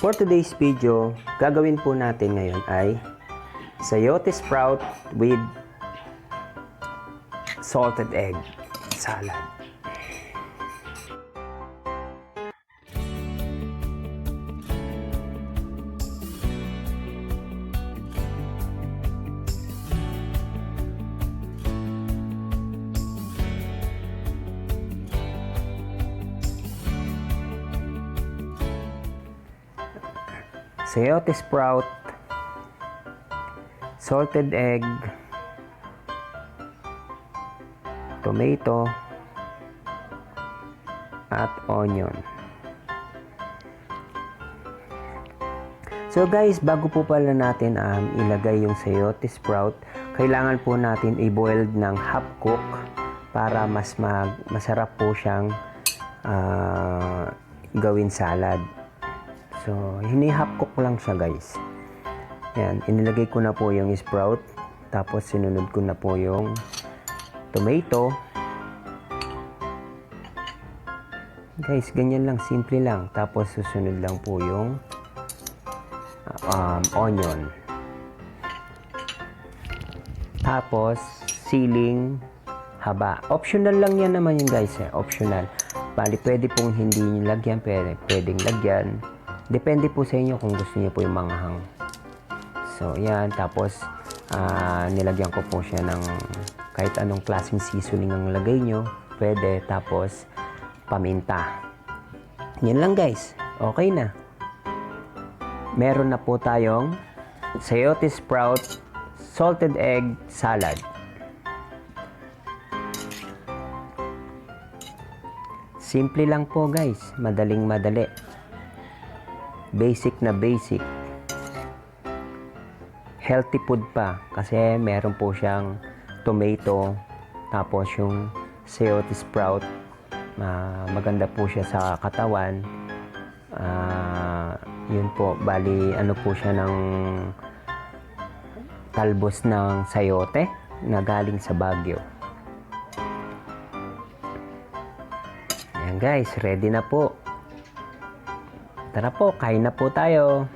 For today's video, gagawin po natin ngayon ay Sayote Sprout with salted egg salad. Sayote Sprout, salted egg, tomato, at onion. So guys, bago po pala natin ilagay yung Sayote Sprout, kailangan po natin i-boiled ng half cook para masarap po siyang gawin salad. So, hini-half cook lang siya guys. Yan, inilagay ko na po yung sprout. Tapos, sinunod ko na po yung tomato. Guys, ganyan lang, simple lang. Tapos, susunod lang po yung onion. Tapos, siling haba. Optional lang yan naman yung guys. Optional. Bali, pwede pong hindi nyo lagyan. Pwedeng lagyan. Depende po sa inyo kung gusto niyo po yung manghang. So, yan. Tapos, nilagyan ko po siya ng kahit anong klaseng seasoning ang lagay nyo. Pwede. Tapos, paminta. Yan lang guys. Okay na. Meron na po tayong Sayote Sprout salted egg salad. Simple lang po guys. Madaling madali. Basic na basic. Healthy food pa kasi meron po siyang tomato, tapos yung Sayote Sprout, maganda po siya sa katawan. Yun po, bali ano po siya ng talbos ng sayote na galing sa Baguio. Ayan guys, ready na po. Tara po, kain na po tayo.